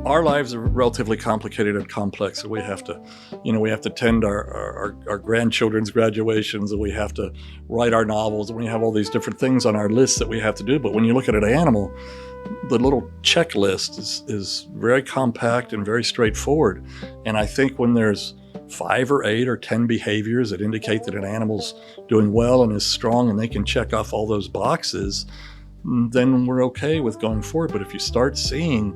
Our lives are relatively complicated and complex, and we have to tend our grandchildren's graduations, and we have to write our novels, and we have all these different things on our list that we have to do. But when you look at an animal, the little checklist is very compact and very straightforward. And I think when there's 5 or 8 or 10 behaviors that indicate that an animal's doing well and is strong and they can check off all those boxes, then we're okay with going forward. But if you start seeing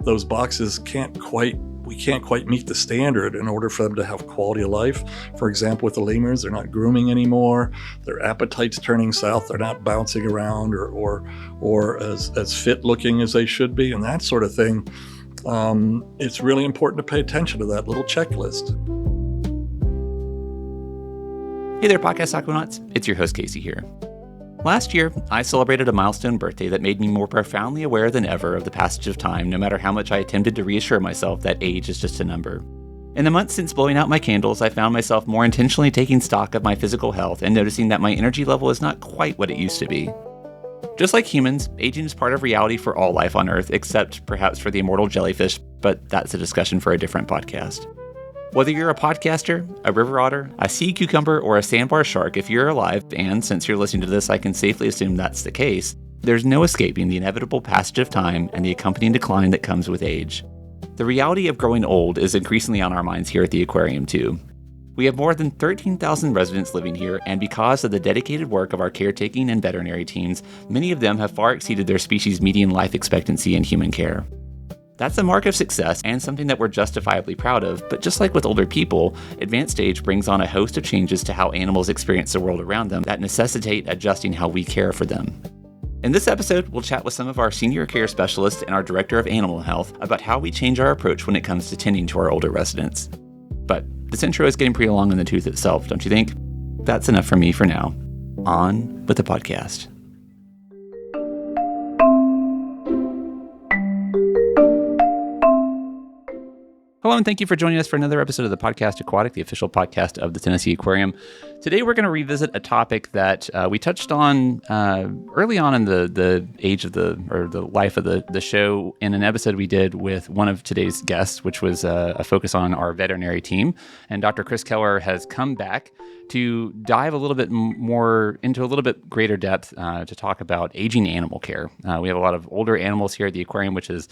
those boxes we can't quite meet the standard in order for them to have quality of life. For example, with the lemurs, they're not grooming anymore. Their appetite's turning south. They're not bouncing around or as fit looking as they should be, and that sort of thing. It's really important to pay attention to that little checklist. Hey there, Podcast Aquanauts. It's your host, Casey here. Last year, I celebrated a milestone birthday that made me more profoundly aware than ever of the passage of time, no matter how much I attempted to reassure myself that age is just a number. In the months since blowing out my candles, I found myself more intentionally taking stock of my physical health and noticing that my energy level is not quite what it used to be. Just like humans, aging is part of reality for all life on Earth, except perhaps for the immortal jellyfish, but that's a discussion for a different podcast. Whether you're a podcaster, a river otter, a sea cucumber, or a sandbar shark, if you're alive, and since you're listening to this, I can safely assume that's the case, there's no escaping the inevitable passage of time and the accompanying decline that comes with age. The reality of growing old is increasingly on our minds here at the aquarium, too. We have more than 13,000 residents living here, and because of the dedicated work of our caretaking and veterinary teams, many of them have far exceeded their species' median life expectancy in human care. That's a mark of success and something that we're justifiably proud of, but just like with older people, advanced age brings on a host of changes to how animals experience the world around them that necessitate adjusting how we care for them. In this episode, we'll chat with some of our senior care specialists and our director of animal health about how we change our approach when it comes to tending to our older residents. But this intro is getting pretty long in the tooth itself, don't you think? That's enough for me for now. On with the podcast. Hello, and thank you for joining us for another episode of the Podcast Aquatic, the official podcast of the Tennessee Aquarium. Today, we're going to revisit a topic that we touched on early on in the life of the show in an episode we did with one of today's guests, which was a focus on our veterinary team. And Dr. Chris Keller has come back to dive a little bit more into a little bit greater depth to talk about aging animal care. We have a lot of older animals here at the aquarium, which is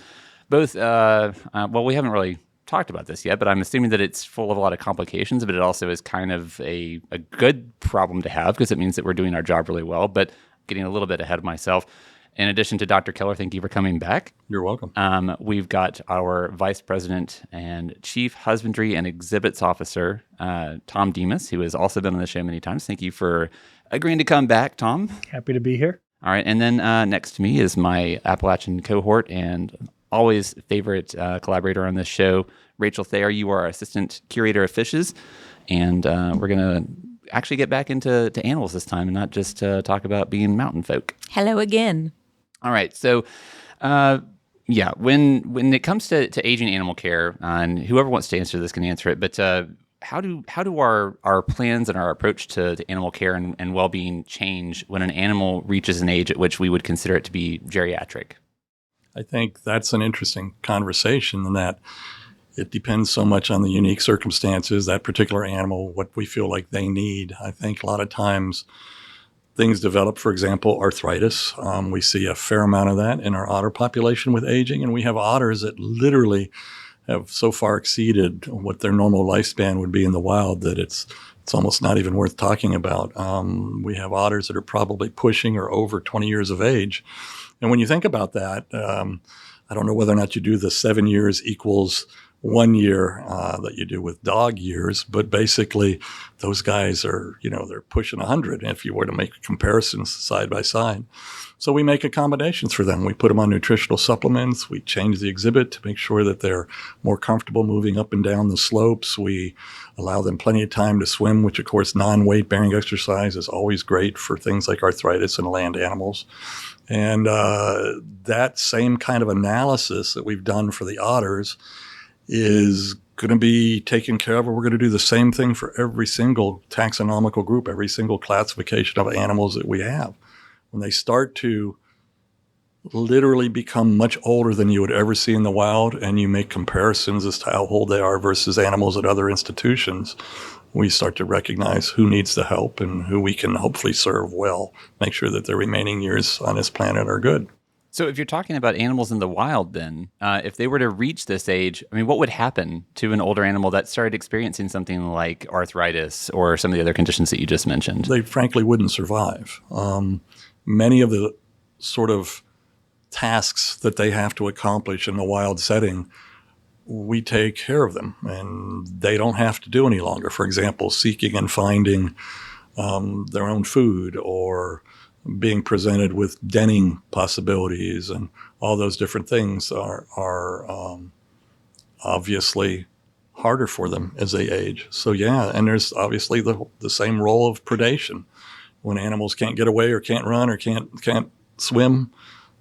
both, we haven't really talked about this yet, but I'm assuming that it's full of a lot of complications, but it also is kind of a good problem to have because it means that we're doing our job really well, but getting a little bit ahead of myself. In addition to Dr. Keller, thank you for coming back. You're welcome. We've got our Vice President and Chief Husbandry and Exhibits Officer, Thom Demas, who has also been on the show many times. Thank you for agreeing to come back, Tom. Happy to be here. All right, and then next to me is my Appalachian cohort and always favorite collaborator on this show, Rachel Thayer. You are our Assistant Curator of Fishes, and we're going to actually get back into animals this time and not just talk about being mountain folk. Hello again. All right, so when it comes to aging animal care, and whoever wants to answer this can answer it, but how do our plans and our approach to animal care and well-being change when an animal reaches an age at which we would consider it to be geriatric? I think that's an interesting conversation in that it depends so much on the unique circumstances, that particular animal, what we feel like they need. I think a lot of times things develop, for example, arthritis. We see a fair amount of that in our otter population with aging, and we have otters that literally have so far exceeded what their normal lifespan would be in the wild that it's almost not even worth talking about. We have otters that are probably pushing or over 20 years of age. And when you think about that, I don't know whether or not you do the 7 years equals 1 year that you do with dog years, but basically those guys are, they're pushing 100 if you were to make comparisons side by side. So we make accommodations for them. We put them on nutritional supplements. We change the exhibit to make sure that they're more comfortable moving up and down the slopes. We allow them plenty of time to swim, which of course non-weight bearing exercise is always great for things like arthritis and land animals. And that same kind of analysis that we've done for the otters is going to be taken care of, or we're going to do the same thing for every single taxonomical group, every single classification of animals that we have. When they start to literally become much older than you would ever see in the wild, and you make comparisons as to how old they are versus animals at other institutions, we start to recognize who needs the help and who we can hopefully serve well, make sure that their remaining years on this planet are good. So if you're talking about animals in the wild, then if they were to reach this age, I mean, what would happen to an older animal that started experiencing something like arthritis or some of the other conditions that you just mentioned? They frankly wouldn't survive. Many of the sort of tasks that they have to accomplish in the wild setting, we take care of them, and they don't have to do any longer. For example, seeking and finding their own food, or being presented with denning possibilities, and all those different things are obviously harder for them as they age. So yeah, and there's obviously the same role of predation. When animals can't get away or can't run or can't swim,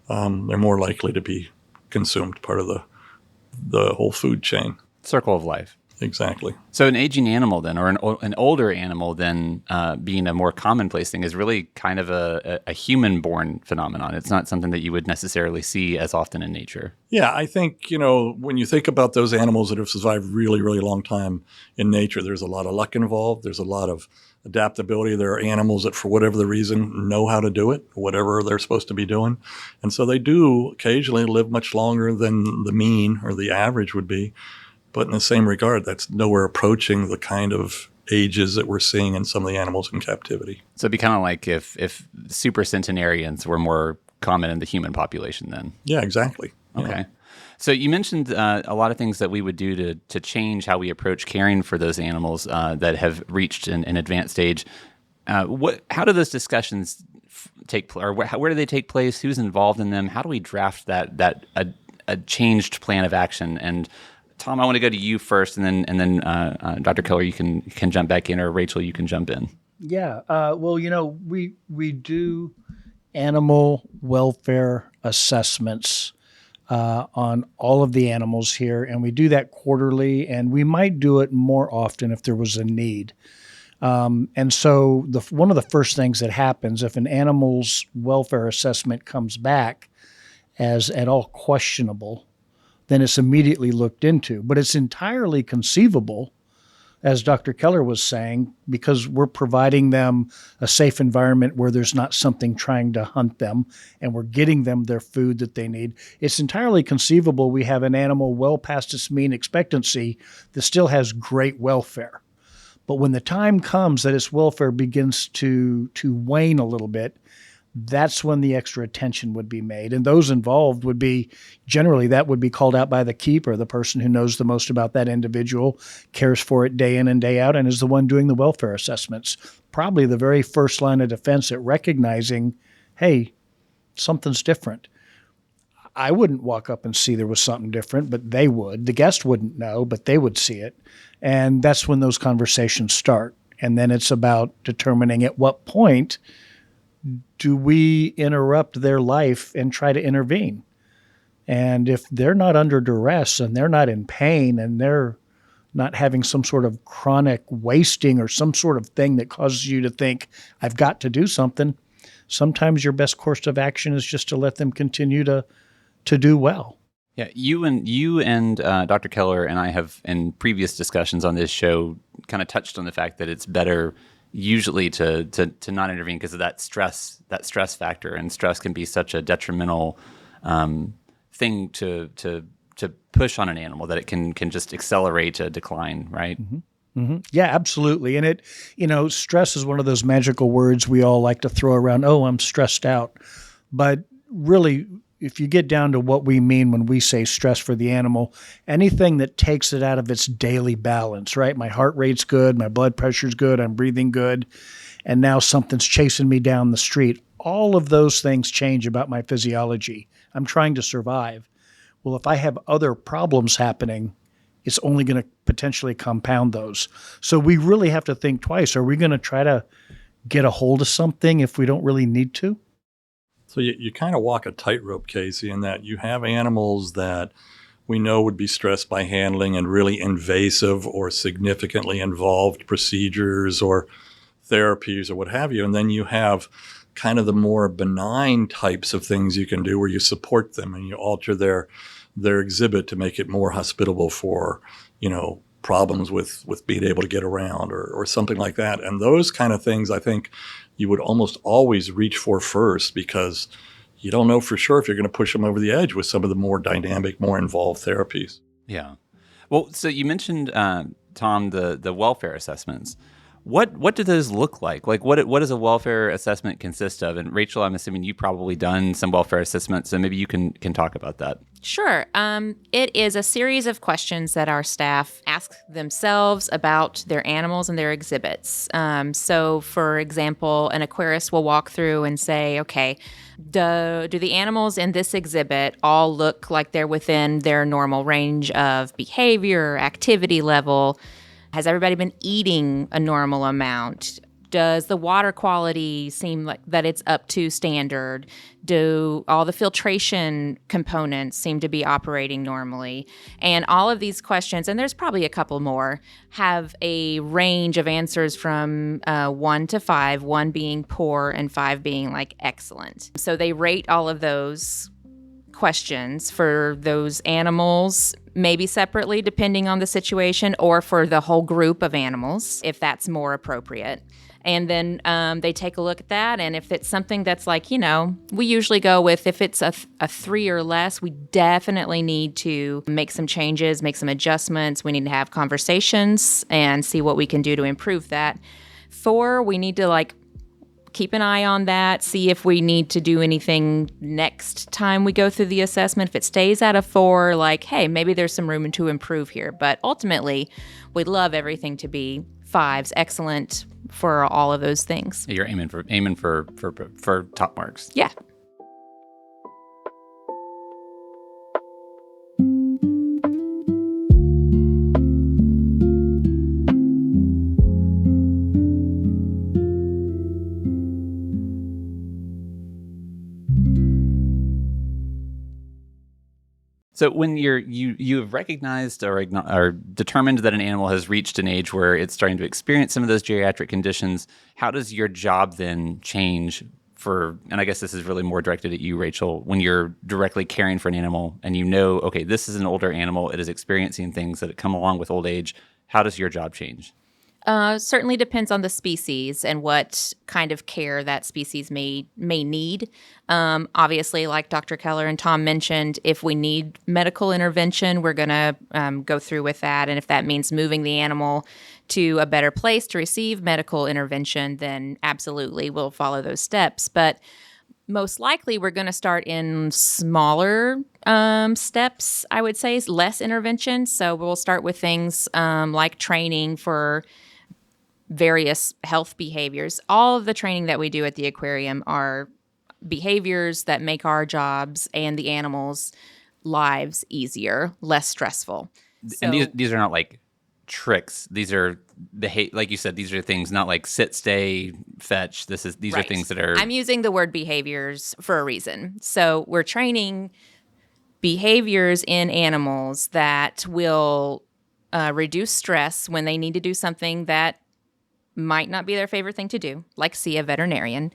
they're more likely to be consumed, part of the whole food chain. Circle of life. Exactly. So an aging animal then, or an older animal then, being a more commonplace thing, is really kind of a human-born phenomenon. It's not something that you would necessarily see as often in nature. Yeah, I think, when you think about those animals that have survived really, really long time in nature, there's a lot of luck involved. There's a lot of adaptability. There are animals that, for whatever the reason, know how to do it, whatever they're supposed to be doing. And so they do occasionally live much longer than the mean or the average would be. But in the same regard, that's nowhere approaching the kind of ages that we're seeing in some of the animals in captivity. So it'd be kind of like if super centenarians were more common in the human population then. Yeah, exactly. Okay. Yeah. So you mentioned a lot of things that we would do to change how we approach caring for those animals that have reached an advanced age. How do those discussions take place, or where do they take place? Who's involved in them? How do we draft a changed plan of action? And Thom, I want to go to you first, and then Dr. Keller, you can jump back in, or Rachel, you can jump in. Yeah. Well, we do animal welfare assessments on all of the animals here, and we do that quarterly, and we might do it more often if there was a need. And so one of the first things that happens if an animal's welfare assessment comes back as at all questionable, then it's immediately looked into. But it's entirely conceivable, as Dr. Keller was saying, because we're providing them a safe environment where there's not something trying to hunt them, and we're getting them their food that they need. It's entirely conceivable we have an animal well past its mean expectancy that still has great welfare. But when the time comes that its welfare begins to wane a little bit, that's when the extra attention would be made. And those involved would be, generally, that would be called out by the keeper, the person who knows the most about that individual, cares for it day in and day out, and is the one doing the welfare assessments. Probably the very first line of defense at recognizing, hey, something's different. I wouldn't walk up and see there was something different, but they would. The guest wouldn't know, but they would see it. And that's when those conversations start. And then it's about determining at what point do we interrupt their life and try to intervene? And if they're not under duress and they're not in pain and they're not having some sort of chronic wasting or some sort of thing that causes you to think, I've got to do something, sometimes your best course of action is just to let them continue to do well. Yeah, you and Dr. Keller and I have, in previous discussions on this show, kind of touched on the fact that it's better usually to not intervene because of that stress factor, and stress can be such a detrimental thing to push on an animal that it can just accelerate a decline, right? Mm-hmm. Mm-hmm. Yeah, absolutely. And stress is one of those magical words we all like to throw around. Oh, I'm stressed out. But really, if you get down to what we mean when we say stress for the animal, anything that takes it out of its daily balance, right? My heart rate's good, my blood pressure's good, I'm breathing good, and now something's chasing me down the street. All of those things change about my physiology. I'm trying to survive. Well, if I have other problems happening, it's only going to potentially compound those. So we really have to think twice. Are we going to try to get a hold of something if we don't really need to? So you kind of walk a tightrope, Casey, in that you have animals that we know would be stressed by handling and really invasive or significantly involved procedures or therapies or what have you. And then you have kind of the more benign types of things you can do where you support them and you alter their exhibit to make it more hospitable for, problems with being able to get around or something like that. And those kind of things, I think you would almost always reach for first, because you don't know for sure if you're going to push them over the edge with some of the more dynamic, more involved therapies. Yeah. Well, so you mentioned, Thom, the welfare assessments. What do those look like? Like, what does a welfare assessment consist of? And Rachel, I'm assuming you've probably done some welfare assessments, so maybe you can talk about that. Sure. It is a series of questions that our staff ask themselves about their animals and their exhibits. So, for example, an aquarist will walk through and say, okay, do the animals in this exhibit all look like they're within their normal range of behavior, activity level? Has everybody been eating a normal amount? Does the water quality seem like that it's up to standard? Do all the filtration components seem to be operating normally? And all of these questions, and there's probably a couple more, have a range of answers from 1 to 5, 1 being poor and 5 being like excellent. So they rate all of those questions for those animals, maybe separately depending on the situation, or for the whole group of animals, if that's more appropriate. And then they take a look at that, and if it's something that's like, we usually go with, if it's a 3 or less, we definitely need to make some changes, make some adjustments. We need to have conversations and see what we can do to improve that. 4, we need to keep an eye on that, see if we need to do anything next time we go through the assessment. If it stays at a 4, hey, maybe there's some room to improve here. But ultimately, we'd love everything to be 5s, excellent for all of those things. You're aiming for top marks. Yeah. So when you have recognized or determined that an animal has reached an age where it's starting to experience some of those geriatric conditions, how does your job then change and I guess this is really more directed at you, Rachel, when you're directly caring for an animal and okay, this is an older animal, it is experiencing things that come along with old age, how does your job change? Certainly depends on the species and what kind of care that species may need. Obviously, like Dr. Keller and Thom mentioned, if we need medical intervention, we're going to go through with that. And if that means moving the animal to a better place to receive medical intervention, then absolutely we'll follow those steps. But most likely we're going to start in smaller steps, I would say, less intervention. So we'll start with things like training for various health behaviors. All of the training that we do at the aquarium are behaviors that make our jobs and the animals' lives easier, less stressful. And these are not like tricks. These are like you said, these are things not like sit, stay, fetch. These right. are things that are. I'm using the word behaviors for a reason. So we're training behaviors in animals that will reduce stress when they need to do something that might not be their favorite thing to do, like see a veterinarian,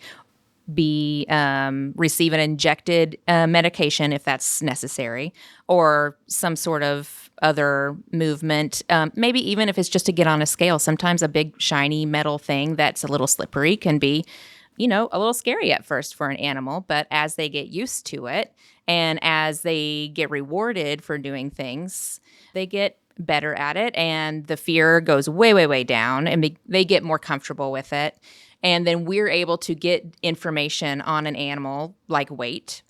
receive an injected medication if that's necessary, or some sort of other movement. Maybe even if it's just to get on a scale. Sometimes a big shiny metal thing that's a little slippery can be, a little scary at first for an animal, but as they get used to it and as they get rewarded for doing things, they get better at it, and the fear goes way, way, way down, and they get more comfortable with it. And then we're able to get information on an animal like weight.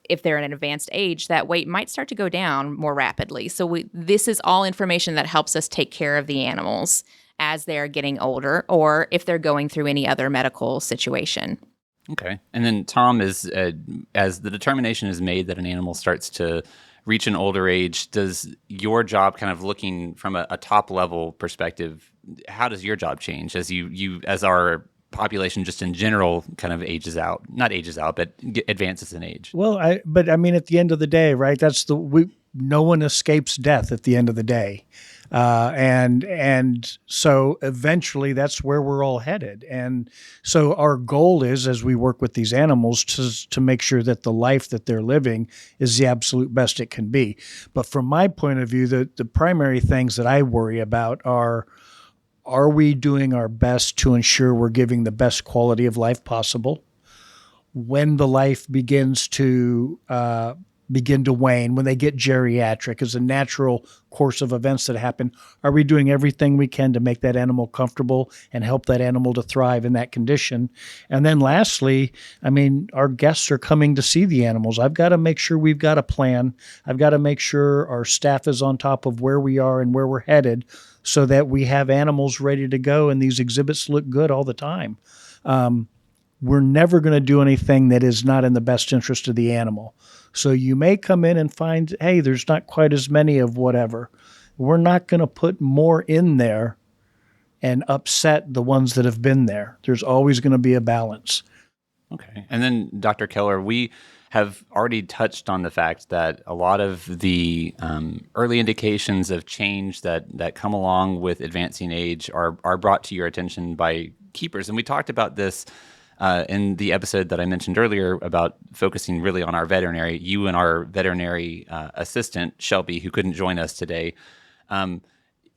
If they're at an advanced age, that weight might start to go down more rapidly. So this is all information that helps us take care of the animals as they're getting older, or if they're going through any other medical situation. Okay. And then Thom, as the determination is made that an animal starts to reach an older age, does your job, kind of looking from a top level perspective, how does your job change as our population just in general kind of not ages out, but advances in age? Well, at the end of the day, right? No one escapes death at the end of the day. And so eventually that's where we're all headed. And so our goal is, as we work with these animals, to make sure that the life that they're living is the absolute best it can be. But from my point of view, the primary things that I worry about are we doing our best to ensure we're giving the best quality of life possible? When the life begins to wane, when they get geriatric as a natural course of events that happen, are we doing everything we can to make that animal comfortable and help that animal to thrive in that condition? And then lastly, I mean, our guests are coming to see the animals. I've got to make sure we've got a plan. I've got to make sure our staff is on top of where we are and where we're headed so that we have animals ready to go and these exhibits look good all the time. We're never going to do anything that is not in the best interest of the animal. So you may come in and find, hey, there's not quite as many of whatever. We're not going to put more in there and upset the ones that have been there. There's always going to be a balance. Okay. And then, Dr. Keller, we have already touched on the fact that a lot of the early indications of change that come along with advancing age are brought to your attention by keepers. And we talked about this in the episode that I mentioned earlier about focusing really on our veterinary, you and our veterinary assistant, Shelby, who couldn't join us today.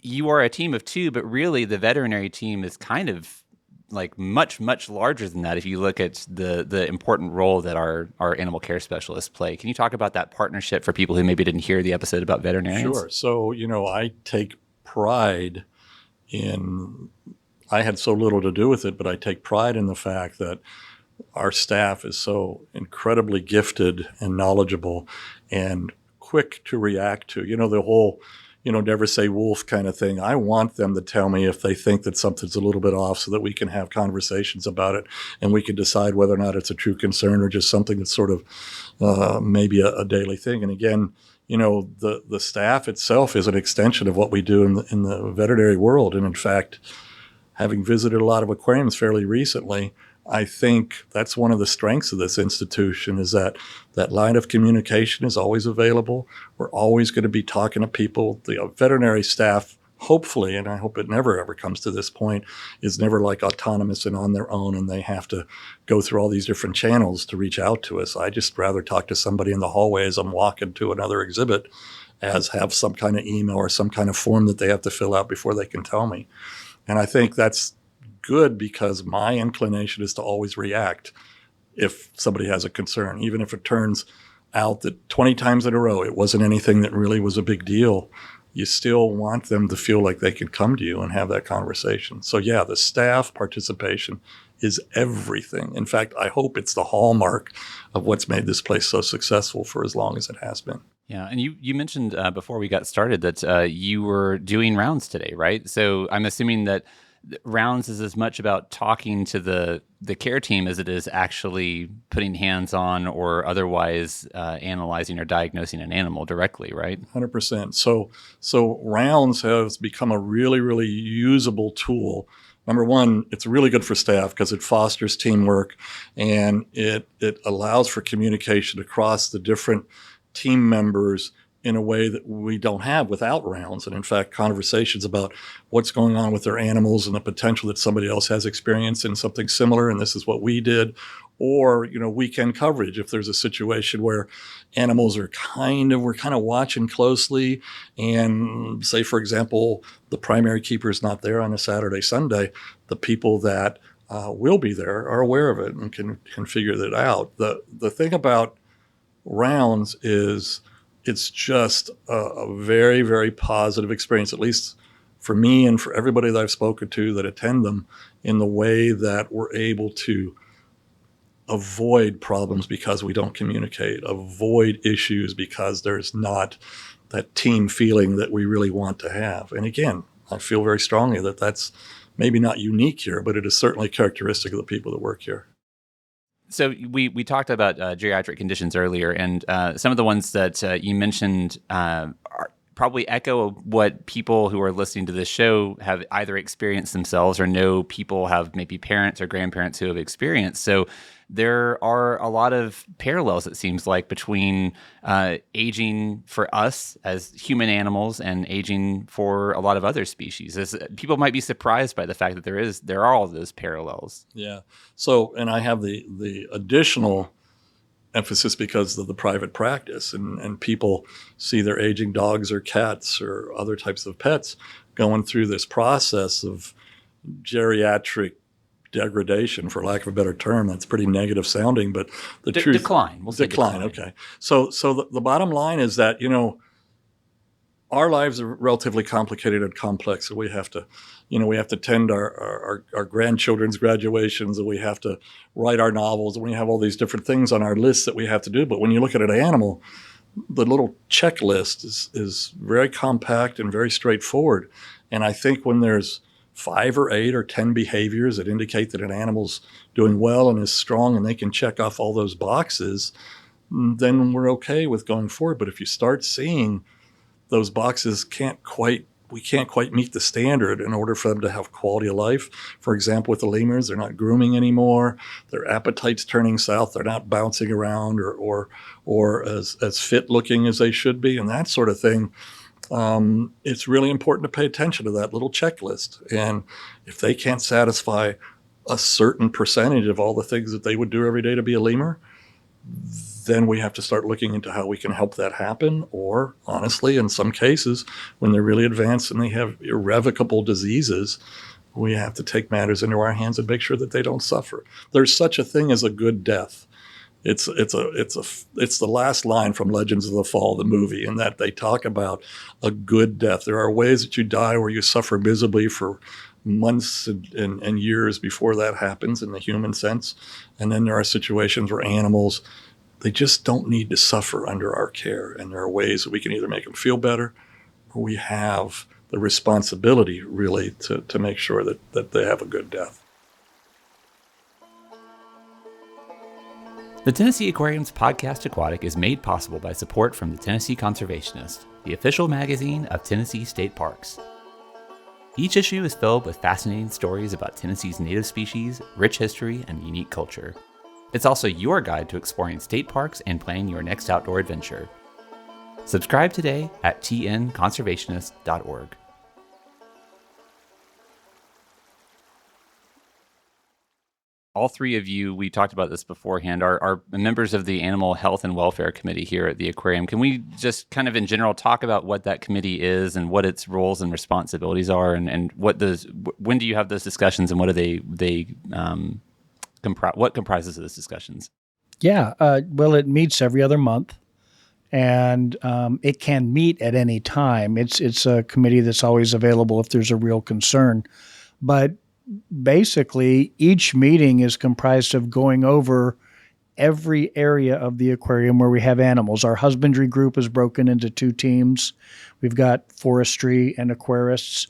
You are a team of two, but really the veterinary team is kind of like much, much larger than that if you look at the important role that our animal care specialists play. Can you talk about that partnership for people who maybe didn't hear the episode about veterinarians? Sure. So, I take pride I had so little to do with it, but I take pride in the fact that our staff is so incredibly gifted and knowledgeable and quick to react to. The whole, never say wolf kind of thing. I want them to tell me if they think that something's a little bit off so that we can have conversations about it and we can decide whether or not it's a true concern or just something that's sort of maybe a daily thing. And again, the staff itself is an extension of what we do in the veterinary world. And in fact, having visited a lot of aquariums fairly recently, I think that's one of the strengths of this institution is that line of communication is always available. We're always going to be talking to people. The veterinary staff, hopefully, and I hope it never ever comes to this point, is never like autonomous and on their own and they have to go through all these different channels to reach out to us. I just rather talk to somebody in the hallway as I'm walking to another exhibit as have some kind of email or some kind of form that they have to fill out before they can tell me. And I think that's good because my inclination is to always react if somebody has a concern, even if it turns out that 20 times in a row it wasn't anything that really was a big deal. You still want them to feel like they can come to you and have that conversation. So yeah, the staff participation is everything. In fact, I hope it's the hallmark of what's made this place so successful for as long as it has been. Yeah, and you mentioned before we got started that you were doing rounds today, right? So I'm assuming that rounds is as much about talking to the care team as it is actually putting hands on or otherwise analyzing or diagnosing an animal directly, right? 100%. So rounds has become a really, really usable tool. Number one, it's really good for staff because it fosters teamwork and it allows for communication across the different team members in a way that we don't have without rounds. And in fact, conversations about what's going on with their animals and the potential that somebody else has experience in something similar, and this is what we did, or, weekend coverage. If there's a situation where animals are we're kind of watching closely and say, for example, the primary keeper is not there on a Saturday, Sunday, the people that will be there are aware of it and can figure that out. The thing about rounds is it's just a very, very positive experience, at least for me and for everybody that I've spoken to that attend them, in the way that we're able to avoid problems because we don't communicate, avoid issues because there's not that team feeling that we really want to have. And again, I feel very strongly that that's maybe not unique here, but it is certainly characteristic of the people that work here. So we talked about geriatric conditions earlier, and some of the ones that you mentioned probably echo what people who are listening to this show have either experienced themselves or know people have maybe parents or grandparents who have experienced. So there are a lot of parallels, it seems like, between aging for us as human animals and aging for a lot of other species. People might be surprised by the fact that there are all those parallels. Yeah. So, and I have the additional emphasis because of the private practice, and people see their aging dogs or cats or other types of pets going through this process of geriatric degradation, for lack of a better term. That's pretty negative sounding, but the truth. Decline. We'll say decline. Okay. So the bottom line is that, our lives are relatively complicated and complex, and we have to tend our grandchildren's graduations, and we have to write our novels, and we have all these different things on our lists that we have to do. But when you look at an animal, the little checklist is very compact and very straightforward. And I think when there's 5 or 8 or 10 behaviors that indicate that an animal's doing well and is strong and they can check off all those boxes, then we're okay with going forward. But if you start seeing those boxes we can't quite meet the standard in order for them to have quality of life. For example, with the lemurs, they're not grooming anymore. Their appetite's turning south. They're not bouncing around or as fit looking as they should be, and that sort of thing. It's really important to pay attention to that little checklist. And if they can't satisfy a certain percentage of all the things that they would do every day to be a lemur, then we have to start looking into how we can help that happen. Or honestly, in some cases, when they're really advanced and they have irrevocable diseases, we have to take matters into our hands and make sure that they don't suffer. There's such a thing as a good death. It's the last line from Legends of the Fall, the movie, in that they talk about a good death. There are ways that you die where you suffer miserably for months and years before that happens in the human sense. And then there are situations where animals, they just don't need to suffer under our care. And there are ways that we can either make them feel better, or we have the responsibility really to make sure that they have a good death. The Tennessee Aquarium's Podcast Aquatic is made possible by support from the Tennessee Conservationist, the official magazine of Tennessee state parks. Each issue is filled with fascinating stories about Tennessee's native species, rich history, and unique culture. It's also your guide to exploring state parks and planning your next outdoor adventure. Subscribe today at tnconservationist.org. All three of you, we talked about this beforehand, are members of the Animal Health and Welfare Committee here at the aquarium. Can we just kind of in general talk about what that committee is and what its roles and responsibilities are, and when do you have those discussions, and what do what comprises those discussions? Yeah, well, it meets every other month, and it can meet at any time. It's a committee that's always available if there's a real concern. But basically, each meeting is comprised of going over every area of the aquarium where we have animals. Our husbandry group is broken into 2 teams. We've got forestry and aquarists.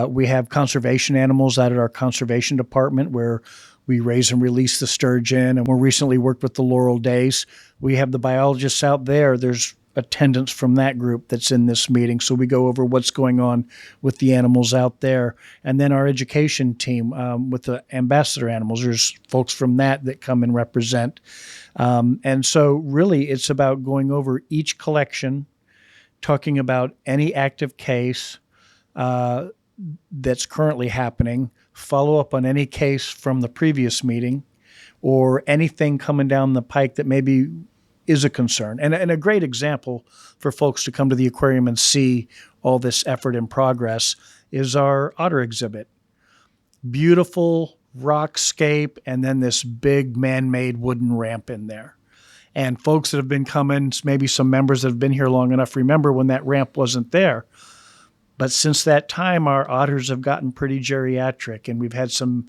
We have conservation animals out at our conservation department where we raise and release the sturgeon, and more recently worked with the Laurel Dace. We have the biologists out there. There's attendance from that group that's in this meeting. So we go over what's going on with the animals out there. And then our education team with the ambassador animals, there's folks from that come and represent. And so really it's about going over each collection, talking about any active case that's currently happening, follow up on any case from the previous meeting, or anything coming down the pike that maybe is a concern. And a great example for folks to come to the aquarium and see all this effort in progress is our otter exhibit. Beautiful rockscape, and then this big man-made wooden ramp in there. And folks that have been coming, maybe some members that have been here long enough, remember when that ramp wasn't there. But since that time, our otters have gotten pretty geriatric, and we've had some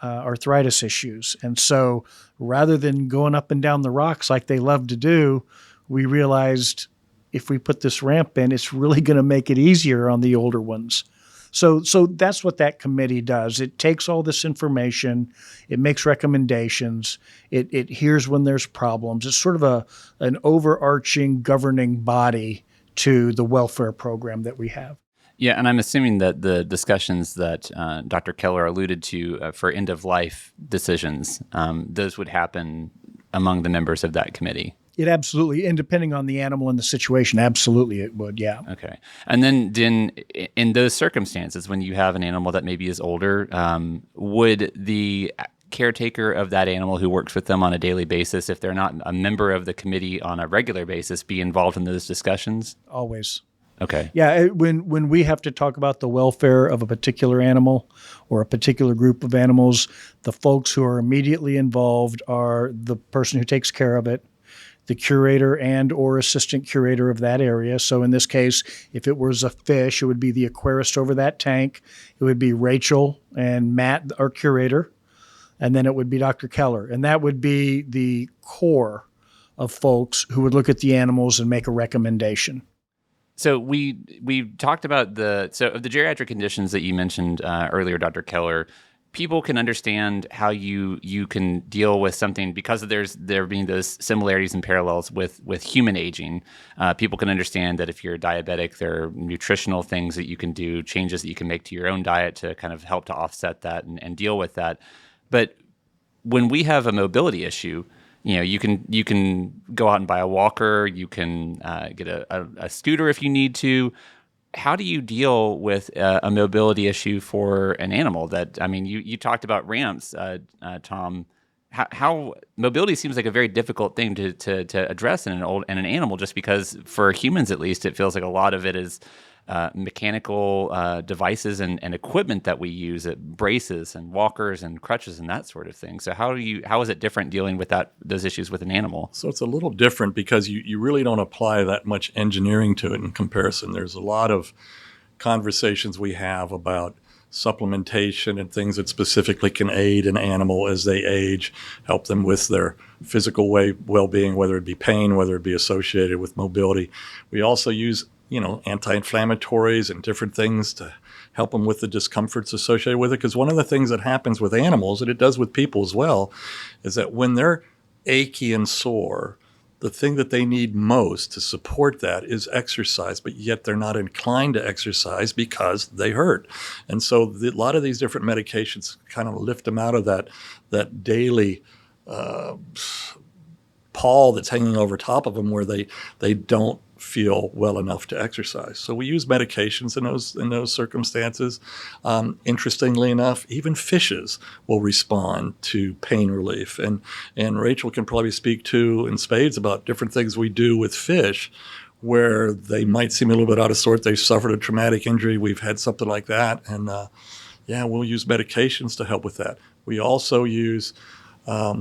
arthritis issues. And so rather than going up and down the rocks like they love to do, we realized if we put this ramp in, it's really going to make it easier on the older ones. So that's what that committee does. It takes all this information, it makes recommendations, it hears when there's problems. It's sort of an overarching governing body to the welfare program that we have. Yeah, and I'm assuming that the discussions that Dr. Keller alluded to for end-of-life decisions, those would happen among the members of that committee. It absolutely, and depending on the animal and the situation, absolutely it would, yeah. Okay. And then in those circumstances, when you have an animal that maybe is older, would the caretaker of that animal who works with them on a daily basis, if they're not a member of the committee on a regular basis, be involved in those discussions? Always. Okay. Yeah, when we have to talk about the welfare of a particular animal or a particular group of animals, the folks who are immediately involved are the person who takes care of it, the curator and or assistant curator of that area. So in this case, if it was a fish, it would be the aquarist over that tank. It would be Rachel and Matt, our curator, and then it would be Dr. Keller. And that would be the core of folks who would look at the animals and make a recommendation. So we talked about of the geriatric conditions that you mentioned earlier, Dr. Keller. People can understand how you can deal with something because of there being those similarities and parallels with human aging. People can understand that if you're diabetic, there are nutritional things that you can do, changes that you can make to your own diet to kind of help to offset that and deal with that. But when we have a mobility issue, you can go out and buy a walker, you can get a scooter if you need to. How do you deal with a mobility issue for an animal? You talked about ramps, Thom. How mobility seems like a very difficult thing to address in an animal, just because for humans at least, it feels like a lot of it is mechanical devices and equipment that we use, braces and walkers and crutches and that sort of thing. So how is it different dealing with those issues with an animal? So it's a little different because you really don't apply that much engineering to it in comparison. There's a lot of conversations we have about supplementation and things that specifically can aid an animal as they age, help them with their physical well-being, whether it be pain, whether it be associated with mobility. We also use anti-inflammatories and different things to help them with the discomforts associated with it. Because one of the things that happens with animals, and it does with people as well, is that when they're achy and sore, the thing that they need most to support that is exercise, but yet they're not inclined to exercise because they hurt. And so a lot of these different medications kind of lift them out of that daily pall that's hanging over top of them where they don't feel well enough to exercise. So we use medications in those circumstances. Interestingly enough, even fishes will respond to pain relief. And Rachel can probably speak to in spades about different things we do with fish where they might seem a little bit out of sort. They've suffered a traumatic injury. We've had something like that. And we'll use medications to help with that. We also use a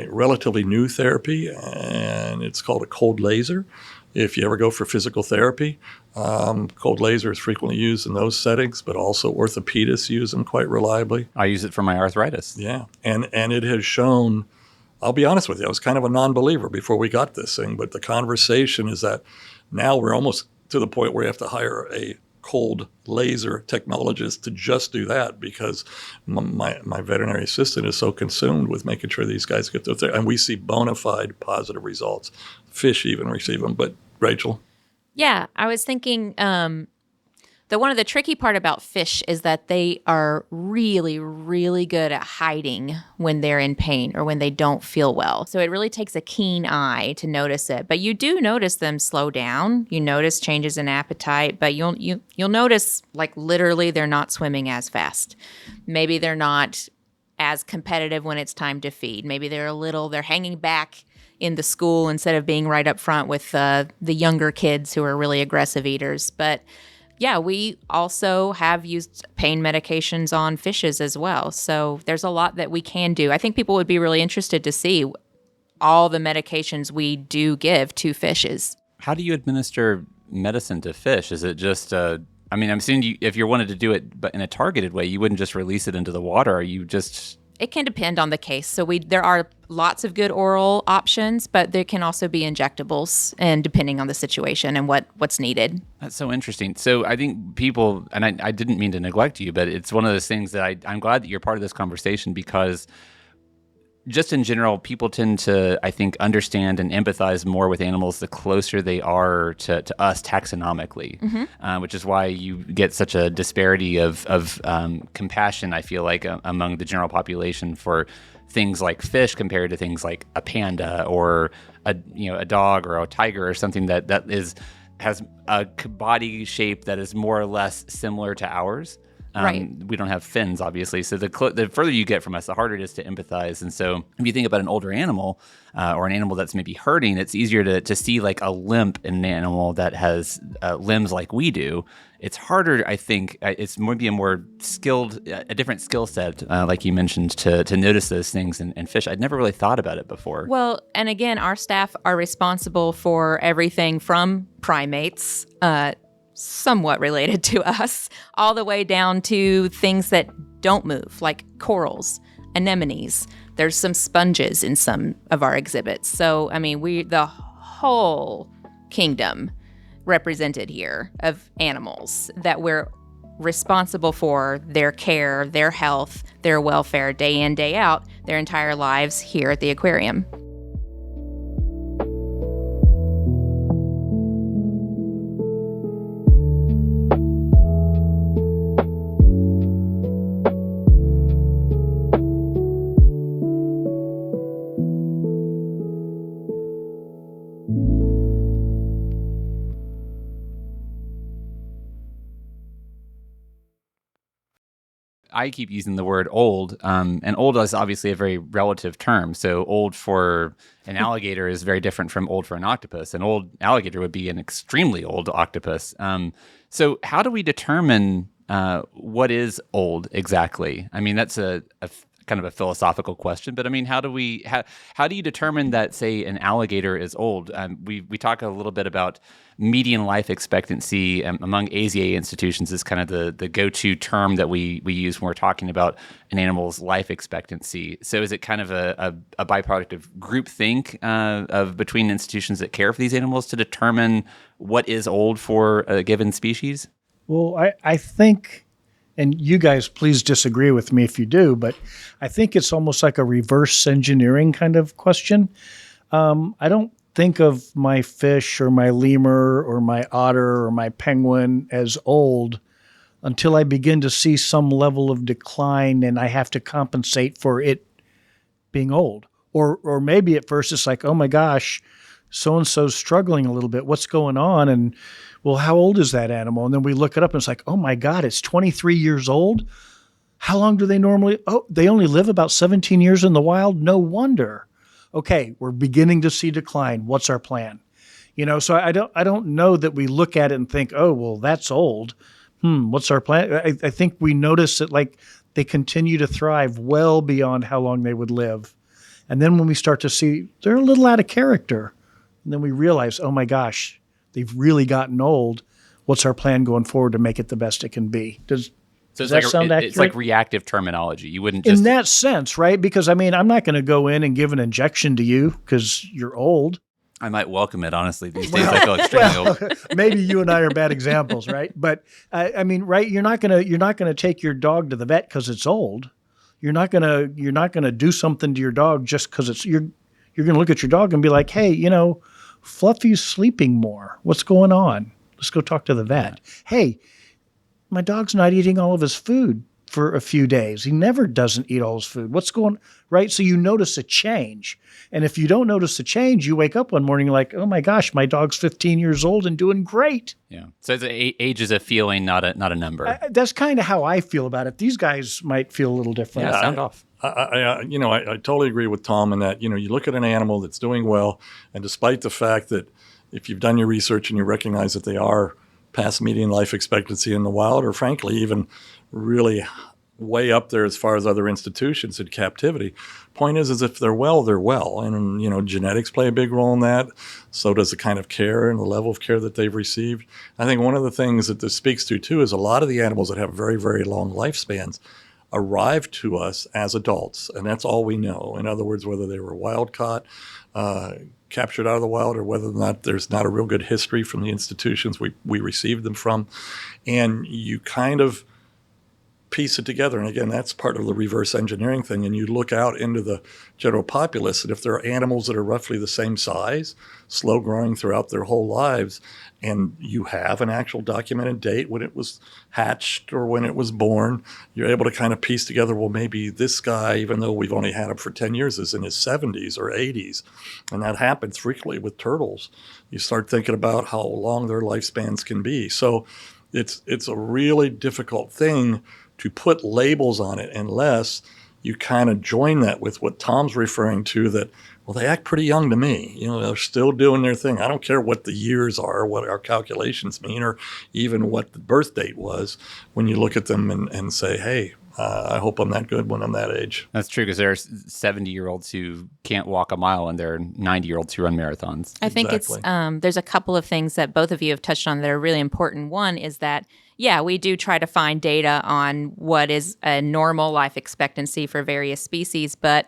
relatively new therapy, and it's called a cold laser. If you ever go for physical therapy, cold laser is frequently used in those settings, but also orthopedists use them quite reliably. I use it for my arthritis. Yeah, and it has shown, I'll be honest with you, I was kind of a non-believer before we got this thing, but the conversation is that now we're almost to the point where you have to hire a cold laser technologist to just do that because my veterinary assistant is so consumed with making sure these guys get their therapy. And we see bona fide positive results. Fish even receive them. But Rachel? Yeah, I was thinking one of the tricky part about fish is that they are really, really good at hiding when they're in pain or when they don't feel well. So it really takes a keen eye to notice it. But you do notice them slow down. You notice changes in appetite, but you'll notice like literally they're not swimming as fast. Maybe they're not as competitive when it's time to feed. Maybe they're hanging back in the school instead of being right up front with the younger kids who are really aggressive eaters. But yeah, we also have used pain medications on fishes as well. So there's a lot that we can do. I think people would be really interested to see all the medications we do give to fishes. How do you administer medicine to fish? Is it just, I'm assuming if you wanted to do it but in a targeted way, you wouldn't just release it into the water. Are you just... It can depend on the case. So there are lots of good oral options, but there can also be injectables, and depending on the situation and what's needed. That's so interesting. So I think people, and I didn't mean to neglect you, but it's one of those things that I'm glad that you're part of this conversation because just in general, people tend to, I think, understand and empathize more with animals the closer they are to us taxonomically, which is why you get such a disparity of compassion, I feel like, among the general population for things like fish compared to things like a panda or a dog or a tiger or something that has a body shape that is more or less similar to ours. Right. We don't have fins, obviously. So the further you get from us, the harder it is to empathize. And so if you think about an older animal or an animal that's maybe hurting, it's easier to see like a limp in an animal that has limbs like we do. It's harder, I think. It's maybe a more skilled, a different skill set, like you mentioned, to notice those things in fish. I'd never really thought about it before. Well, and again, our staff are responsible for everything from primates, somewhat related to us, all the way down to things that don't move, like corals, anemones. There's some sponges in some of our exhibits. So, I mean, the whole kingdom represented here of animals that we're responsible for their care, their health, their welfare, day in, day out, their entire lives here at the aquarium. I keep using the word old, and old is obviously a very relative term. So old for an alligator is very different from old for an octopus. An old alligator would be an extremely old octopus. So how do we determine what is old exactly? I mean, that's a kind of a philosophical question, but I mean, how do you determine that, say, an alligator is old? We talk a little bit about median life expectancy among AZA institutions is kind of the go-to term that we use when we're talking about an animal's life expectancy. So is it kind of a byproduct of groupthink of between institutions that care for these animals to determine what is old for a given species? Well, I think, and you guys please disagree with me if you do, but I think it's almost like a reverse engineering kind of question. I don't think of my fish or my lemur or my otter or my penguin as old until I begin to see some level of decline and I have to compensate for it being old. Or maybe at first it's like, oh my gosh, so-and-so's struggling a little bit. What's going on? And well, how old is that animal? And then we look it up and it's like, oh my God, it's 23 years old. How long do they normally? Oh, they only live about 17 years in the wild. No wonder. Okay, we're beginning to see decline. What's our plan? So I don't know that we look at it and think, oh, well, that's old. What's our plan? I think we notice that like they continue to thrive well beyond how long they would live. And then when we start to see they're a little out of character, and then we realize, oh my gosh, they've really gotten old. What's our plan going forward to make it the best it can be? Does that sound accurate? It's like reactive terminology. You wouldn't just... In that sense, right? Because, I mean, I'm not going to go in and give an injection to you because you're old. I might welcome it, honestly. These days I feel extremely old. Maybe you and I are bad examples, right? But, I mean, right, you're not gonna take your dog to the vet because it's old. You're not gonna do something to your dog just because you're going to look at your dog and be like, hey, Fluffy's sleeping more. What's going on? Let's go talk to the vet. Hey, my dog's not eating all of his food for a few days. He never doesn't eat all his food. What's going on? Right? So you notice a change. And if you don't notice the change, you wake up one morning like, oh my gosh, my dog's 15 years old and doing great. Yeah. So age is a feeling, not a number. That's kind of how I feel about it. These guys might feel a little different. Yeah, sound off. I totally agree with Tom in that, you look at an animal that's doing well, and despite the fact that if you've done your research and you recognize that they are past median life expectancy in the wild, or frankly, even really way up there as far as other institutions in captivity. Point is if they're well, they're well. And, genetics play a big role in that. So does the kind of care and the level of care that they've received. I think one of the things that this speaks to, too, is a lot of the animals that have very, very long lifespans arrive to us as adults, and that's all we know. In other words, whether they were wild caught, captured out of the wild, or whether or not there's not a real good history from the institutions we received them from. And you kind of piece it together. And again, that's part of the reverse engineering thing. And you look out into the general populace, and if there are animals that are roughly the same size, slow growing throughout their whole lives, and you have an actual documented date when it was hatched or when it was born, you're able to kind of piece together, well, maybe this guy, even though we've only had him for 10 years, is in his 70s or 80s. And that happens frequently with turtles. You start thinking about how long their lifespans can be. So it's a really difficult thing to put labels on it unless you kind of join that with what Tom's referring to, that, well, they act pretty young to me. They're still doing their thing. I don't care what the years are, what our calculations mean, or even what the birth date was when you look at them and say, hey, I hope I'm that good when I'm that age. That's true, because there are 70-year-olds who can't walk a mile, and there are 90-year-olds who run marathons. I think it's there's a couple of things that both of you have touched on that are really important. One is that, we do try to find data on what is a normal life expectancy for various species, but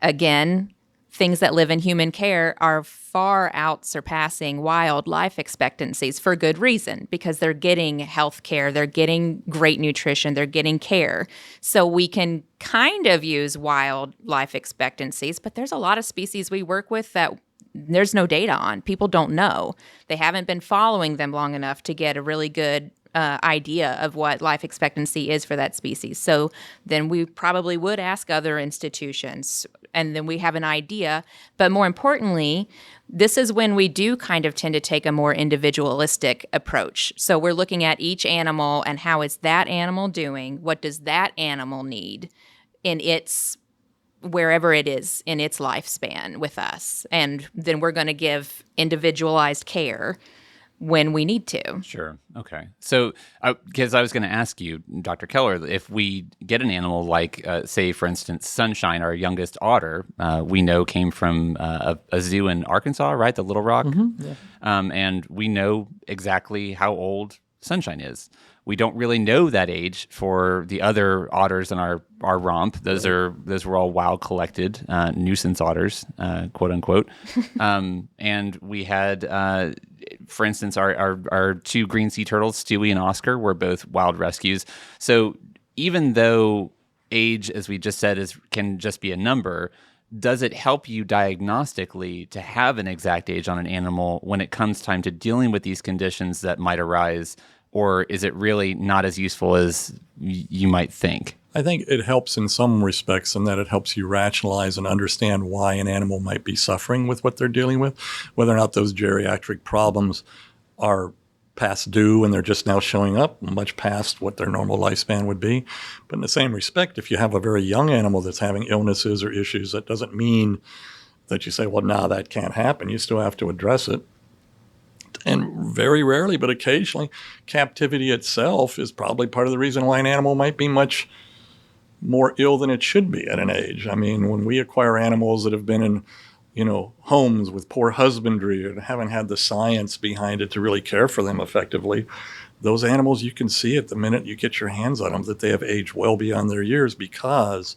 again, things that live in human care are far out surpassing wild life expectancies for good reason, because they're getting health care, they're getting great nutrition, they're getting care. So we can kind of use wild life expectancies, but there's a lot of species we work with that there's no data on. People don't know. They haven't been following them long enough to get a really good idea of what life expectancy is for that species. So then we probably would ask other institutions, and then we have an idea. But more importantly, this is when we do kind of tend to take a more individualistic approach. So we're looking at each animal and how is that animal doing? What does that animal need in its wherever it is in its lifespan with us? And then we're going to give individualized care when we need to. Sure. Okay. So, because I was going to ask you, Dr. Keller, if we get an animal like, say, for instance, Sunshine, our youngest otter, we know came from a zoo in Arkansas, right? The Little Rock. Mm-hmm. Yeah. And we know exactly how old Sunshine is. We don't really know that age for the other otters in our romp. Those were all wild collected nuisance otters, quote unquote. And we had, for instance, our two green sea turtles, Stewie and Oscar, were both wild rescues. So even though age, as we just said, can just be a number, does it help you diagnostically to have an exact age on an animal when it comes time to dealing with these conditions that might arise? Or is it really not as useful as you might think? I think it helps in some respects in that it helps you rationalize and understand why an animal might be suffering with what they're dealing with, whether or not those geriatric problems are past due and they're just now showing up, much past what their normal lifespan would be. But in the same respect, if you have a very young animal that's having illnesses or issues, that doesn't mean that you say, well, no, that can't happen. You still have to address it. And very rarely, but occasionally, captivity itself is probably part of the reason why an animal might be much more ill than it should be at an age. I mean, when we acquire animals that have been in, homes with poor husbandry and haven't had the science behind it to really care for them effectively, those animals, you can see it the minute you get your hands on them that they have aged well beyond their years because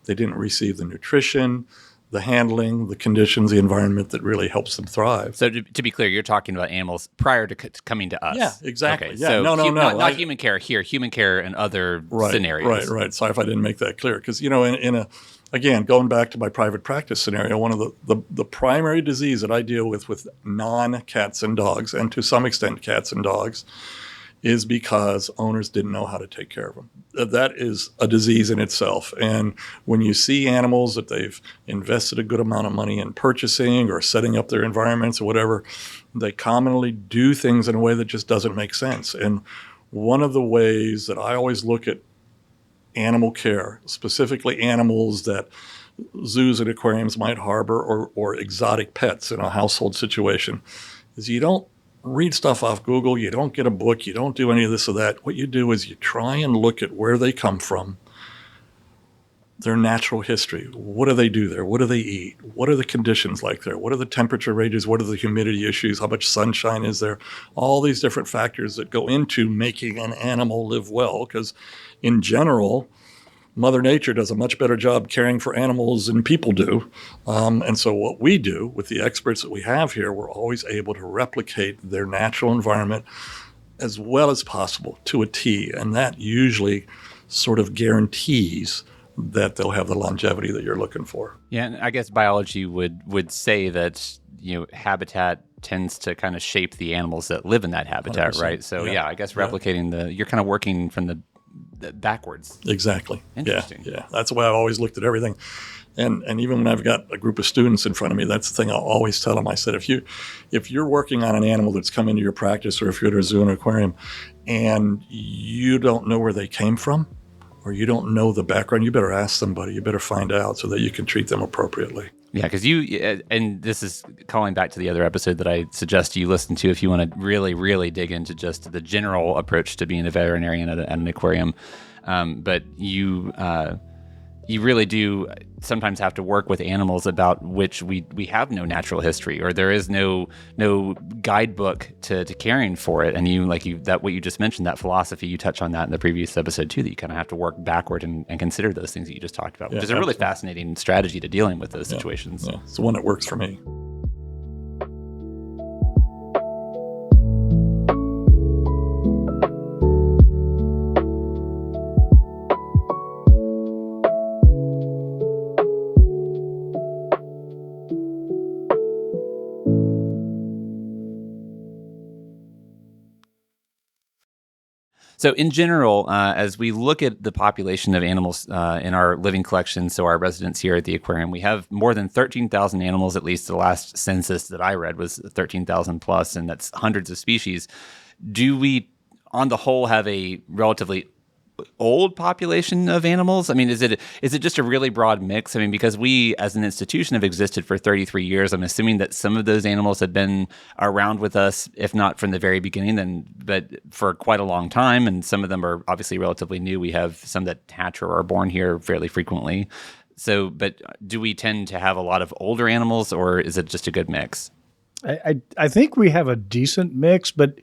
they didn't receive the nutrition, the handling, the conditions, the environment that really helps them thrive. So to be clear, you're talking about animals prior to coming to us. Yeah, exactly. Okay, yeah. So no. Not human care here, human care and other scenarios. Right. Sorry if I didn't make that clear. Because, again, going back to my private practice scenario, one of the primary disease that I deal with non-cats and dogs, and to some extent cats and dogs, is because owners didn't know how to take care of them. That is a disease in itself. And when you see animals that they've invested a good amount of money in purchasing or setting up their environments or whatever, they commonly do things in a way that just doesn't make sense. And one of the ways that I always look at animal care, specifically animals that zoos and aquariums might harbor or exotic pets in a household situation, is you don't read stuff off Google, you don't get a book, you don't do any of this or that. What you do is you try and look at where they come from, their natural history. What do they do there? What do they eat? What are the conditions like there? What are the temperature ranges? What are the humidity issues? How much sunshine is there? All these different factors that go into making an animal live well, because in general, Mother Nature does a much better job caring for animals than people do. And so what we do with the experts that we have here, we're always able to replicate their natural environment as well as possible to a T. And that usually sort of guarantees that they'll have the longevity that you're looking for. Yeah, and I guess biology would say that, habitat tends to kind of shape the animals that live in that habitat, 100%. right? So Yeah. I guess replicating you're kind of working from the backwards. Exactly. Interesting. Yeah. That's the way I've always looked at everything. And even when I've got a group of students in front of me, that's the thing I'll always tell them. I said, if you're working on an animal that's come into your practice, or if you're at a zoo and aquarium, and you don't know where they came from, or you don't know the background, you better ask somebody. You better find out so that you can treat them appropriately. Yeah, because and this is calling back to the other episode that I suggest you listen to if you want to really, really dig into just the general approach to being a veterinarian at an aquarium. But you really do sometimes have to work with animals about which we have no natural history, or there is no guidebook to caring for it. And what you just mentioned, that philosophy, you touch on that in the previous episode too, that you kind of have to work backward and consider those things that you just talked about, which is a really fascinating strategy to dealing with those situations. Yeah, it's the one that works for me. So in general, as we look at the population of animals in our living collection, so our residents here at the aquarium, we have more than 13,000 animals, at least the last census that I read was 13,000 plus, and that's hundreds of species. Do we, on the whole, have a relatively old population of animals? I mean, is it just a really broad mix? I mean, because we as an institution have existed for 33 years, I'm assuming that some of those animals have been around with us, if not from the very beginning, but for quite a long time. And some of them are obviously relatively new. We have some that hatch or are born here fairly frequently. So, but do we tend to have a lot of older animals, or is it just a good mix? I think we have a decent mix, but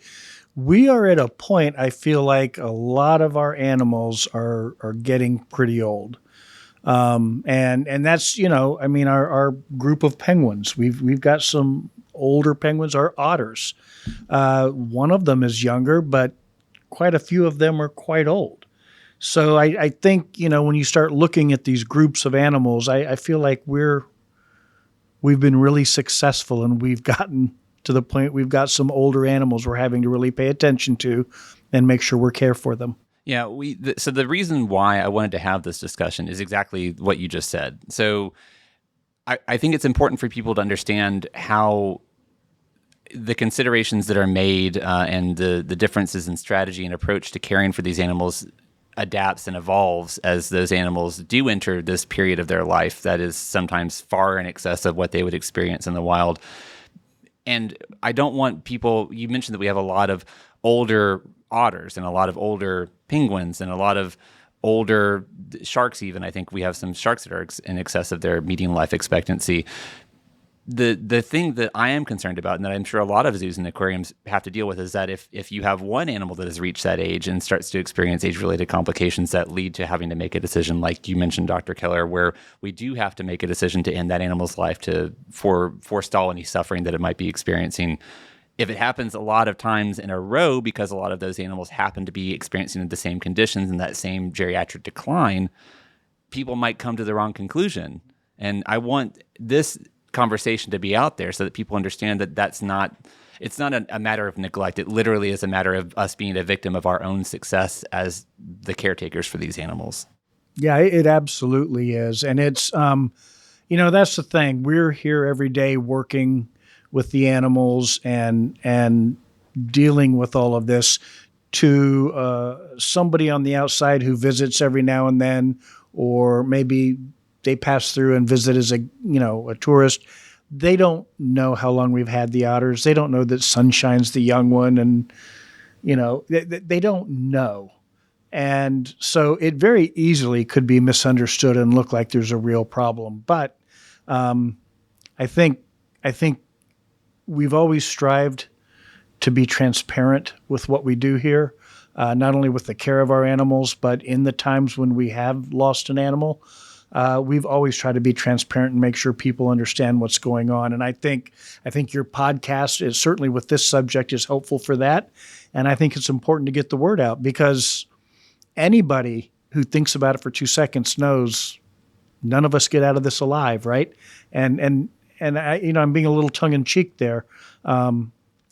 we are at a point, I feel like a lot of our animals are getting pretty old. And that's, our group of penguins. We've got some older penguins, our otters. One of them is younger, but quite a few of them are quite old. So I think, when you start looking at these groups of animals, I feel like we've been really successful, and we've gotten to the point we've got some older animals we're having to really pay attention to and make sure we're care for them. Yeah, so the reason why I wanted to have this discussion is exactly what you just said. So I think it's important for people to understand how the considerations that are made and the differences in strategy and approach to caring for these animals adapts and evolves as those animals do enter this period of their life that is sometimes far in excess of what they would experience in the wild. And I don't want people, you mentioned that we have a lot of older otters and a lot of older penguins and a lot of older sharks even. I think we have some sharks that are in excess of their median life expectancy. The thing that I am concerned about, and that I'm sure a lot of zoos and aquariums have to deal with, is that if you have one animal that has reached that age and starts to experience age-related complications that lead to having to make a decision, like you mentioned, Dr. Keller, where we do have to make a decision to end that animal's life to forestall any suffering that it might be experiencing. If it happens a lot of times in a row because a lot of those animals happen to be experiencing the same conditions and that same geriatric decline, people might come to the wrong conclusion. And I want this conversation to be out there so that people understand that it's not a matter of neglect. It literally is a matter of us being a victim of our own success as the caretakers for these animals. Yeah, it absolutely is. And it's, that's the thing. We're here every day working with the animals and dealing with all of this to somebody on the outside who visits every now and then, or maybe they pass through and visit as a tourist. They don't know how long we've had the otters. They don't know that Sunshine's the young one, and they don't know. And so it very easily could be misunderstood and look like there's a real problem. But I think we've always strived to be transparent with what we do here, not only with the care of our animals, but in the times when we have lost an animal. We've always tried to be transparent and make sure people understand what's going on. And I think your podcast is certainly with this subject is helpful for that. And I think it's important to get the word out because anybody who thinks about it for 2 seconds knows none of us get out of this alive, right? And I, I'm being a little tongue in cheek there.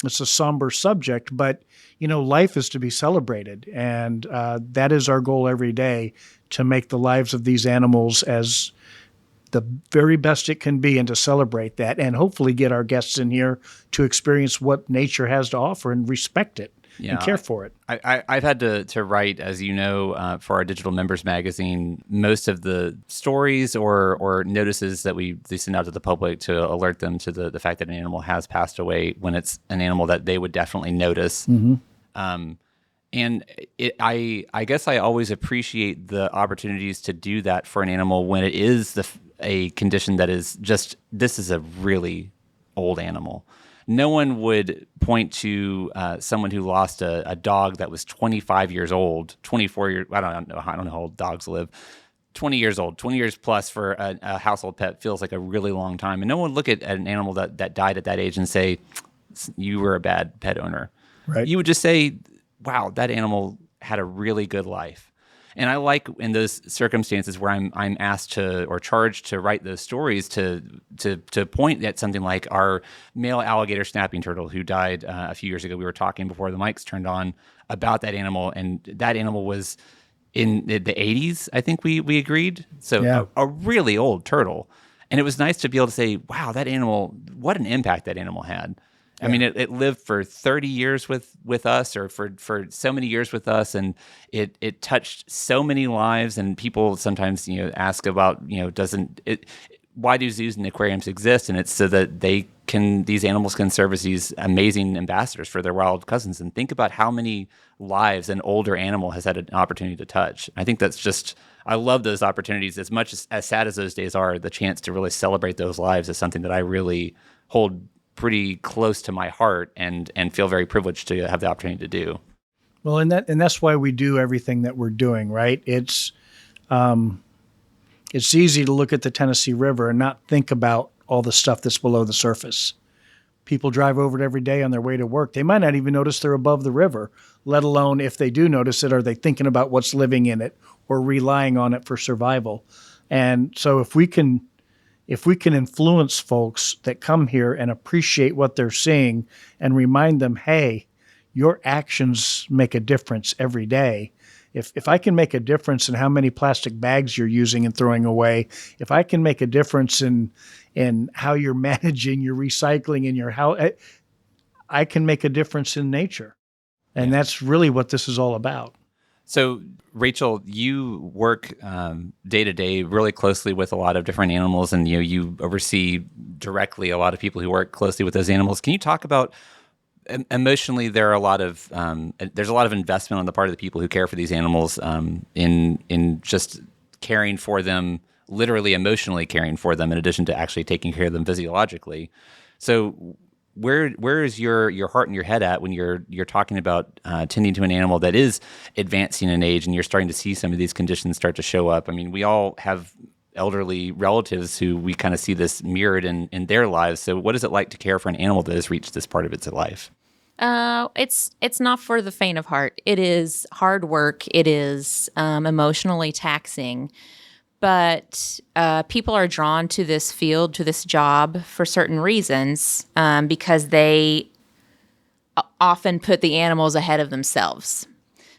It's a somber subject, but life is to be celebrated, and that is our goal every day, to make the lives of these animals as the very best it can be, and to celebrate that, and hopefully get our guests in here to experience what nature has to offer and respect it and care for it. I've had to write, as you know, for our digital members magazine, most of the stories or notices that we send out to the public to alert them to the fact that an animal has passed away when it's an animal that they would definitely notice. Mm-hmm. And I guess I always appreciate the opportunities to do that for an animal when it is a condition that is just, this is a really old animal. No one would point to someone who lost a dog that was 25 years old, 24 years, I don't know how old dogs live, 20 years old, 20 years plus for a household pet feels like a really long time. And no one would look at an animal that died at that age and say, you were a bad pet owner. Right. You would just say, wow, that animal had a really good life. And I like in those circumstances where I'm asked to or charged to write those stories to point at something like our male alligator snapping turtle who died a few years ago. We were talking before the mics turned on about that animal, and that animal was in the 80s, I think we agreed. So yeah. a really old turtle. And it was nice to be able to say, wow, that animal, what an impact that animal had. I mean, it lived for 30 years with us, or for so many years with us, and it touched so many lives. And people sometimes, ask about, why do zoos and aquariums exist? And it's so that these animals can serve as these amazing ambassadors for their wild cousins. And think about how many lives an older animal has had an opportunity to touch. I think that's just, I love those opportunities. As much as sad as those days are, the chance to really celebrate those lives is something that I really hold pretty close to my heart and feel very privileged to have the opportunity to do. Well, and that's why we do everything that we're doing, right? It's easy to look at the Tennessee River and not think about all the stuff that's below the surface. People drive over it every day on their way to work. They might not even notice they're above the river, let alone if they do notice it, are they thinking about what's living in it or relying on it for survival? And so if we can influence folks that come here and appreciate what they're seeing and remind them, hey, your actions make a difference every day. If I can make a difference in how many plastic bags you're using and throwing away, if I can make a difference in how you're managing your recycling and I can make a difference in nature. And that's really what this is all about. So, Rachel, you work day to day really closely with a lot of different animals, and you oversee directly a lot of people who work closely with those animals. Can you talk about emotionally? There's a lot of investment on the part of the people who care for these animals in just caring for them, literally emotionally caring for them, in addition to actually taking care of them physiologically. So, where is your heart and your head at when you're talking about tending to an animal that is advancing in age and you're starting to see some of these conditions start to show up? I mean, we all have elderly relatives who we kind of see this mirrored in their lives. So what is it like to care for an animal that has reached this part of its life? It's not for the faint of heart. It is hard work. It is emotionally taxing. But people are drawn to this field, to this job for certain reasons, because they often put the animals ahead of themselves.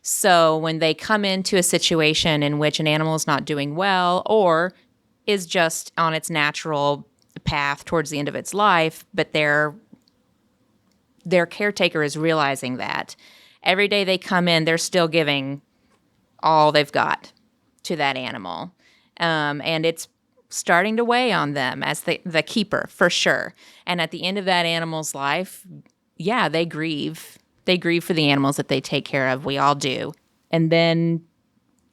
So when they come into a situation in which an animal is not doing well or is just on its natural path towards the end of its life, but their caretaker is realizing that, every day they come in, they're still giving all they've got to that animal. And it's starting to weigh on them as the keeper, for sure. And at the end of that animal's life, yeah, they grieve. They grieve for the animals that they take care of. We all do. And then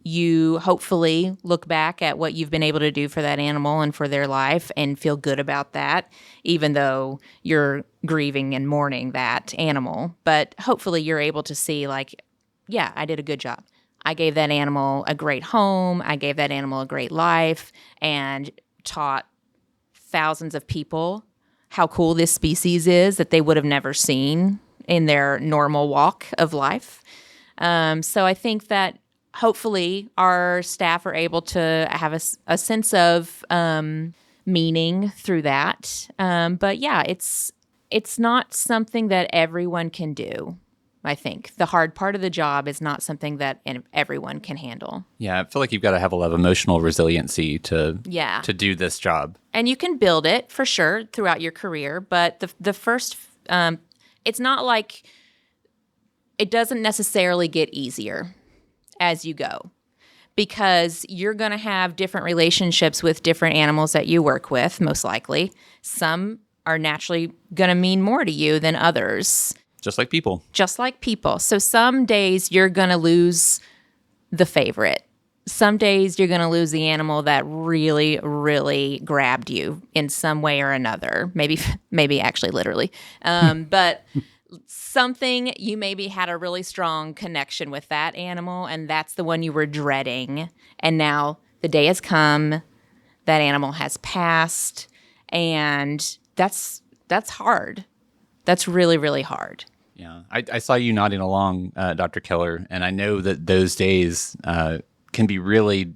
you hopefully look back at what you've been able to do for that animal and for their life and feel good about that, even though you're grieving and mourning that animal. But hopefully you're able to see, like, yeah, I did a good job. I gave that animal a great home. I gave that animal a great life and taught thousands of people how cool this species is that they would have never seen in their normal walk of life. So I think that hopefully our staff are able to have a sense of meaning through that. But yeah, it's not something that everyone can do. I think the hard part of the job is not something that everyone can handle. Yeah, I feel like you've got to have a lot of emotional resiliency to do this job. And you can build it for sure throughout your career, but the first, it's not like it doesn't necessarily get easier as you go, because you're going to have different relationships with different animals that you work with, most likely. Some are naturally going to mean more to you than others. Just like people. So some days you're going to lose the favorite. Some days you're going to lose the animal that really, really grabbed you in some way or another. Maybe actually literally. But something, you maybe had a really strong connection with that animal, and that's the one you were dreading. And now the day has come, that animal has passed, and that's hard. That's really, really hard. Yeah. I saw you nodding along, Dr. Keller, and I know that those days can be really,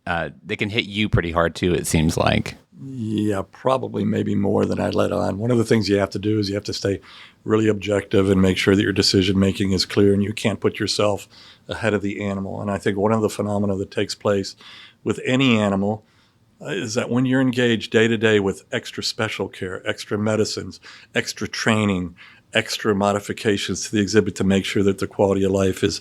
they can hit you pretty hard too, it seems like. Yeah, probably maybe more than I let on. One of the things you have to do is you have to stay really objective and make sure that your decision making is clear, and you can't put yourself ahead of the animal. And I think one of the phenomena that takes place with any animal is that when you're engaged day to day with extra special care, extra medicines, extra training, extra modifications to the exhibit to make sure that the quality of life is,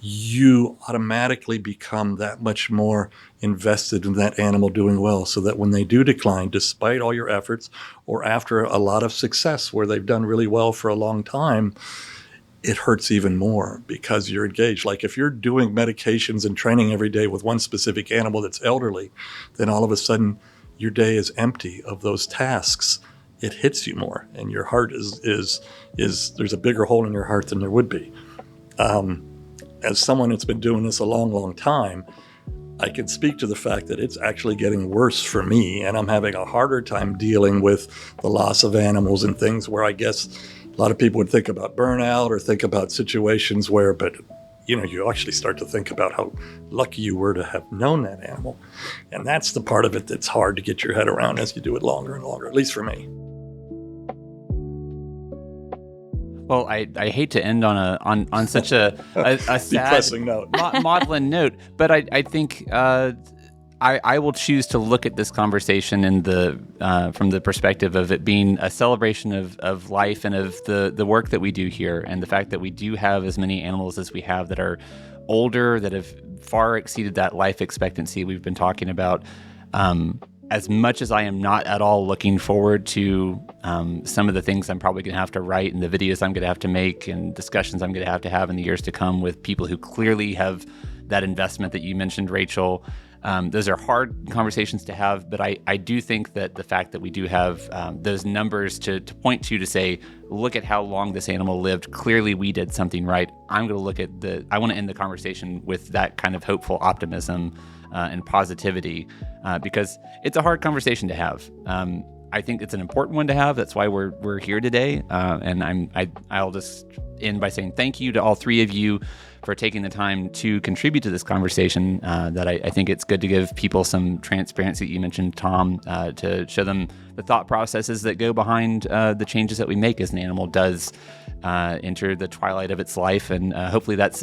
you automatically become that much more invested in that animal doing well, so that when they do decline, despite all your efforts or after a lot of success where they've done really well for a long time, it hurts even more because you're engaged. Like if you're doing medications and training every day with one specific animal that's elderly, then all of a sudden your day is empty of those tasks. It hits you more, and your heart is there's a bigger hole in your heart than there would be. As someone that's been doing this a long, long time, I can speak to the fact that it's actually getting worse for me, and I'm having a harder time dealing with the loss of animals and things where I guess a lot of people would think about burnout or think about situations where, but you actually start to think about how lucky you were to have known that animal. And that's the part of it that's hard to get your head around as you do it longer and longer, at least for me. Well, I hate to end on such a sad, depressing note, maudlin note, but I think I will choose to look at this conversation in from the perspective of it being a celebration of life and of the work that we do here, and the fact that we do have as many animals as we have that are older, that have far exceeded that life expectancy we've been talking about. As much as I am not at all looking forward to some of the things I'm probably going to have to write and the videos I'm going to have to make and discussions I'm going to have in the years to come with people who clearly have that investment that you mentioned, Rachel. Those are hard conversations to have, but I do think that the fact that we do have those numbers to point to say, look at how long this animal lived, clearly we did something right. I want to end the conversation with that kind of hopeful optimism and positivity, because it's a hard conversation to have. I think it's an important one to have. That's why we're here today. And I'll just end by saying thank you to all three of you for taking the time to contribute to this conversation. That I think it's good to give people some transparency. You mentioned, Thom, to show them the thought processes that go behind the changes that we make as an animal does enter the twilight of its life. And hopefully that's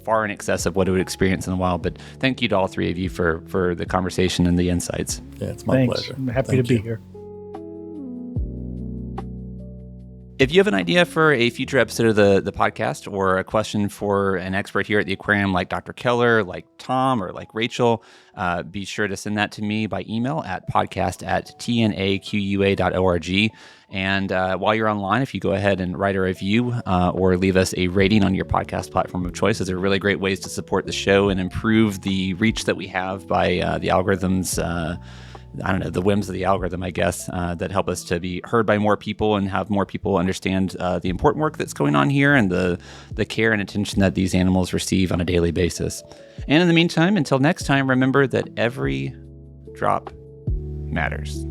far in excess of what it would experience in the wild. But thank you to all three of you for the conversation and the insights. Yeah, it's my Thanks. pleasure. I'm happy to be here. If you have an idea for a future episode of the podcast, or a question for an expert here at the aquarium like Dr. Keller, like Thom, or like Rachel, be sure to send that to me by email at podcast@tnaqua.org. And while you're online, if you go ahead and write a review or leave us a rating on your podcast platform of choice, those are really great ways to support the show and improve the reach that we have by the algorithms, the whims of the algorithm, I guess, that help us to be heard by more people and have more people understand the important work that's going on here and the care and attention that these animals receive on a daily basis. And in the meantime, until next time, remember that every drop matters.